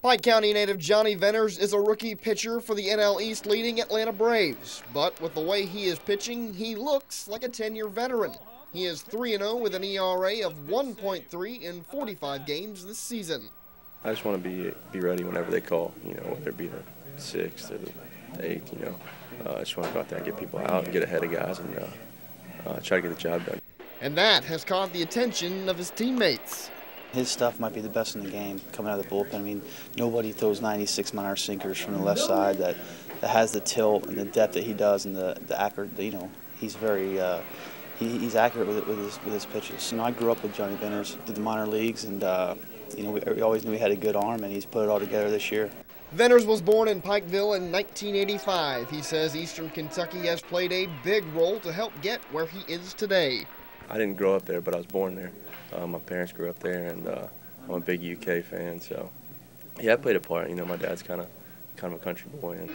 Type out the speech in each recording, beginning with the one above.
Pike County native Jonny Venters is a rookie pitcher for the NL East leading Atlanta Braves. But with the way he is pitching, he looks like a 10-year veteran. He is 3-0 with an ERA of 1.3 in 45 games this season. I just want to be ready whenever they call, whether it be the 6th or the 8th, I just want to go out there and get people out and get ahead of guys and try to get the job done. And that has caught the attention of his teammates. His stuff might be the best in the game coming out of the bullpen. I mean, nobody throws 96-mile-an-hour sinkers from the left side that has the tilt and the depth that he does and the accurate. He's very he's accurate with his pitches. I grew up with Jonny Venters, did the minor leagues, and we always knew he had a good arm, and he's put it all together this year. Venters was born in Pikeville in 1985. He says Eastern Kentucky has played a big role to help get where he is today. I didn't grow up there, but I was born there. My parents grew up there, and I'm a big UK fan, so yeah, I played a part. My dad's kind of a country boy. And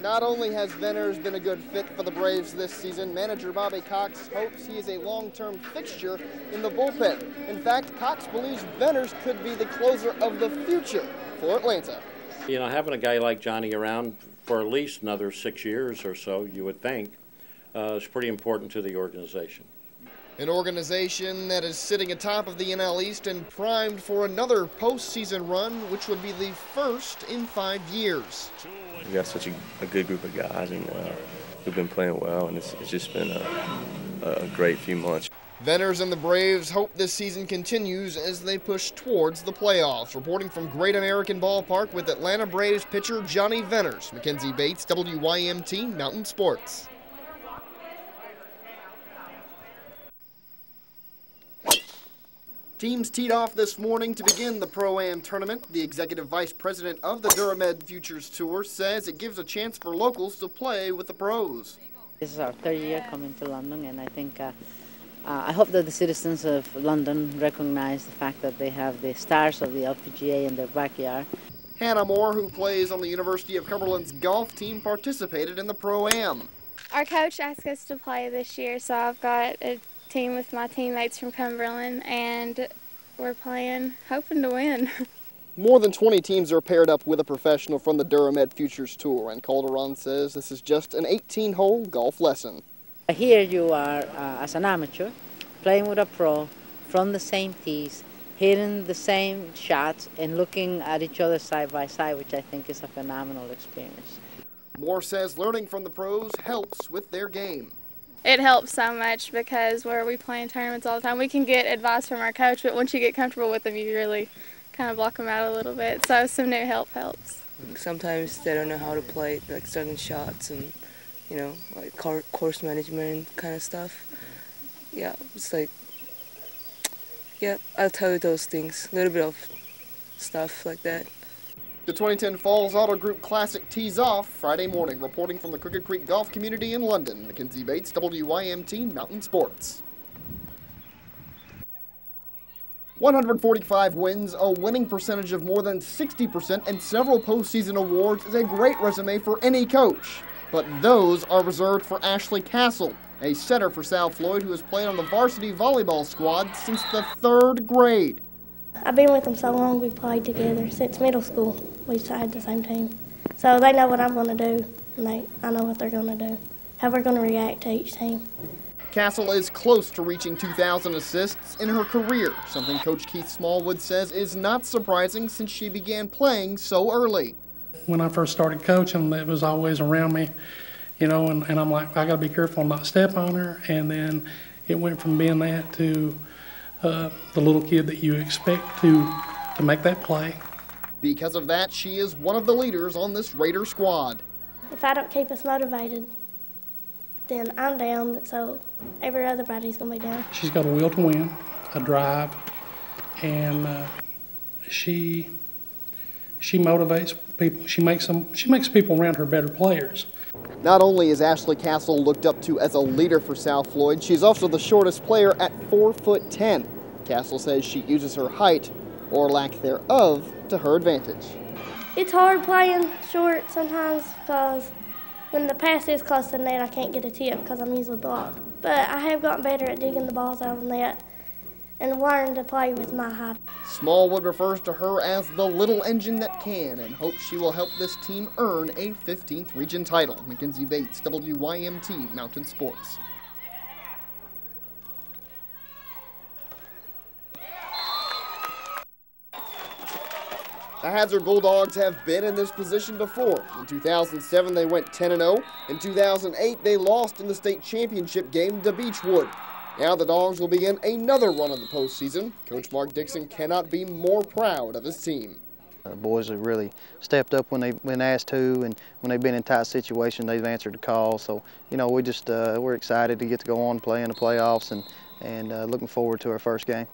not only has Venters been a good fit for the Braves this season, manager Bobby Cox hopes he is a long-term fixture in the bullpen. In fact, Cox believes Venters could be the closer of the future for Atlanta. Having a guy like Jonny around for at least another 6 years or so, you would think, is pretty important to the organization. An organization that is sitting atop of the NL East and primed for another postseason run, which would be the first in 5 years. We've got such a good group of guys, and we've been playing well, and it's just been a great few months. Venters and the Braves hope this season continues as they push towards the playoffs. Reporting from Great American Ballpark with Atlanta Braves pitcher Jonny Venters, MacKenzie Bates, WYMT Mountain Sports. Teams teed off this morning to begin the Pro-Am tournament. The executive vice president of the Duramed Futures Tour says it gives a chance for locals to play with the pros. This is our 3rd year coming to London, and I think I hope that the citizens of London recognize the fact that they have the stars of the LPGA in their backyard. Hannah Moore, who plays on the University of Cumberland's golf team, participated in the Pro-Am. Our coach asked us to play this year, so I've got a team with my teammates from Cumberland, and we're playing, hoping to win. More than 20 teams are paired up with a professional from the Duramed Futures Tour, and Calderon says this is just an 18-hole golf lesson. Here you are as an amateur, playing with a pro from the same tees, hitting the same shots, and looking at each other side by side, which I think is a phenomenal experience. Moore says learning from the pros helps with their game. It helps so much because where we play in tournaments all the time, we can get advice from our coach, but once you get comfortable with them, you really kind of block them out a little bit. So some new help helps. Sometimes they don't know how to play like certain shots and, like course management kind of stuff. Yeah, it's like, yeah, I'll tell you those things, a little bit of stuff like that. The 2010 Falls Auto Group Classic tees off Friday morning. Reporting from the Crooked Creek Golf Community in London, MacKenzie Bates, WYMT Mountain Sports. 145 wins, a winning percentage of more than 60%, and several postseason awards is a great resume for any coach. But those are reserved for Ashley Castle, a setter for South Floyd who has played on the varsity volleyball squad since the 3rd grade. I've been with them so long, we've played together since middle school. We had the same team. So they know what I'm going to do, and I know what they're going to do, how we're going to react to each team. Castle is close to reaching 2,000 assists in her career, something Coach Keith Smallwood says is not surprising since she began playing so early. When I first started coaching, it was always around me, and I'm like, I got to be careful not to step on her, and then it went from being that to the little kid that you expect to make that play. Because of that, she is one of the leaders on this Raider squad. If I don't keep us motivated, then I'm down, so every other body's going to be down. She's got a will to win, a drive, and she motivates people. She makes people around her better players. Not only is Ashley Castle looked up to as a leader for South Floyd, she's also the shortest player at 4'10". Castle says she uses her height, or lack thereof, to her advantage. It's hard playing short sometimes because when the pass is close to the net, I can't get a tip because I'm usually blocked. But I have gotten better at digging the balls out of the net and learn to play with my height. Smallwood refers to her as the little engine that can and hopes she will help this team earn a 15th region title. MacKenzie Bates, WYMT Mountain Sports. The Hazard Bulldogs have been in this position before. In 2007, they went 10-0. In 2008, they lost in the state championship game to Beechwood. Now the Dogs will begin another run of the postseason. Coach Mark Dixon cannot be more proud of his team. The boys have really stepped up when they've been asked to, and when they've been in tight situations, they've answered the call. So, you know, we're excited to get to go on and play in the playoffs, and looking forward to our first game.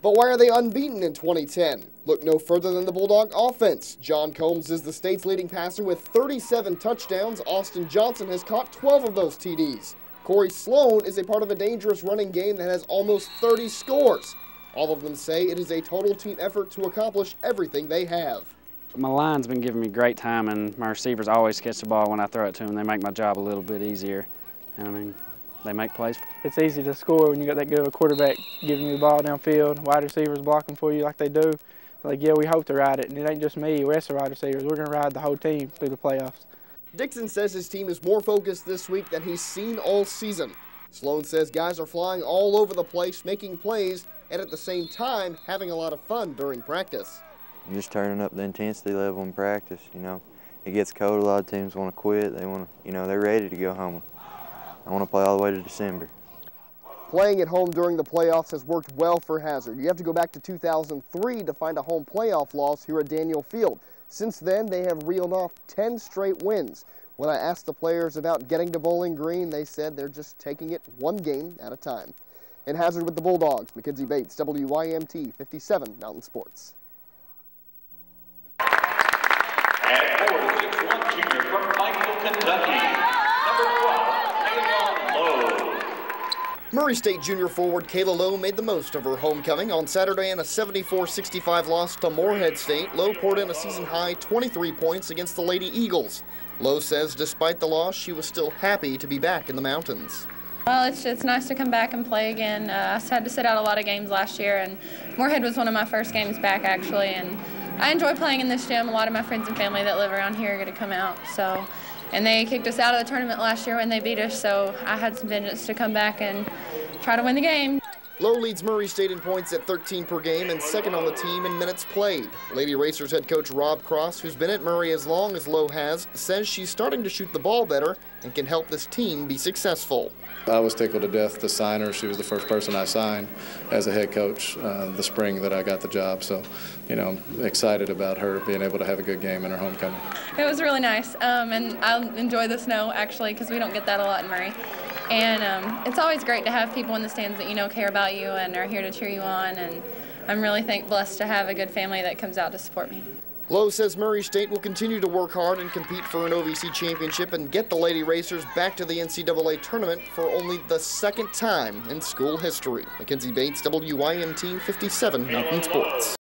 But why are they unbeaten in 2010? Look no further than the Bulldog offense. John Combs is the state's leading passer with 37 touchdowns. Austin Johnson has caught 12 of those TDs. Corey Sloan is a part of a dangerous running game that has almost 30 scores. All of them say it is a total team effort to accomplish everything they have. My line's been giving me great time, and my receivers always catch the ball when I throw it to them. They make my job a little bit easier. And I mean, they make plays. It's easy to score when you got that good of a quarterback giving you the ball downfield, wide receivers blocking for you like they do. Like, yeah, we hope to ride it, and it ain't just me, the rest of the wide receivers. We're going to ride the whole team through the playoffs. Dixon says his team is more focused this week than he's seen all season. Sloan says guys are flying all over the place, making plays, and at the same time having a lot of fun during practice. Just turning up the intensity level in practice, you know. It gets cold, a lot of teams want to quit. They want to, you know, they're ready to go home. I want to play all the way to December. Playing at home during the playoffs has worked well for Hazard. You have to go back to 2003 to find a home playoff loss here at Daniel Field. Since then, they have reeled off 10 straight wins. When I asked the players about getting to Bowling Green, they said they're just taking it one game at a time. In Hazard with the Bulldogs, MacKenzie Bates, WYMT 57 Mountain Sports. At 4'6" junior from Michael, Kentucky, number 12, Lowe. Murray State junior forward Kayla Lowe made the most of her homecoming. On Saturday in a 74-65 loss to Morehead State, Lowe poured in a season-high 23 points against the Lady Eagles. Lowe says despite the loss, she was still happy to be back in the mountains. Well, it's nice to come back and play again. I had to sit out a lot of games last year, and Morehead was one of my first games back, actually. And I enjoy playing in this gym. A lot of my friends and family that live around here are going to come out. And they kicked us out of the tournament last year when they beat us, so I had some vengeance to come back and try to win the game. Lowe leads Murray State in points at 13 per game and second on the team in minutes played. Lady Racers head coach Rob Cross, who's been at Murray as long as Lowe has, says she's starting to shoot the ball better and can help this team be successful. I was tickled to death to sign her. She was the first person I signed as a head coach the spring that I got the job. So, you know, I'm excited about her being able to have a good game in her homecoming. It was really nice, and I enjoy the snow, actually, because we don't get that a lot in Murray. And it's always great to have people in the stands that you know care about you and are here to cheer you on. And I'm really blessed to have a good family that comes out to support me. Lowe says Murray State will continue to work hard and compete for an OVC championship and get the Lady Racers back to the NCAA tournament for only the second time in school history. MacKenzie Bates, WYMT 57 Mountain Sports.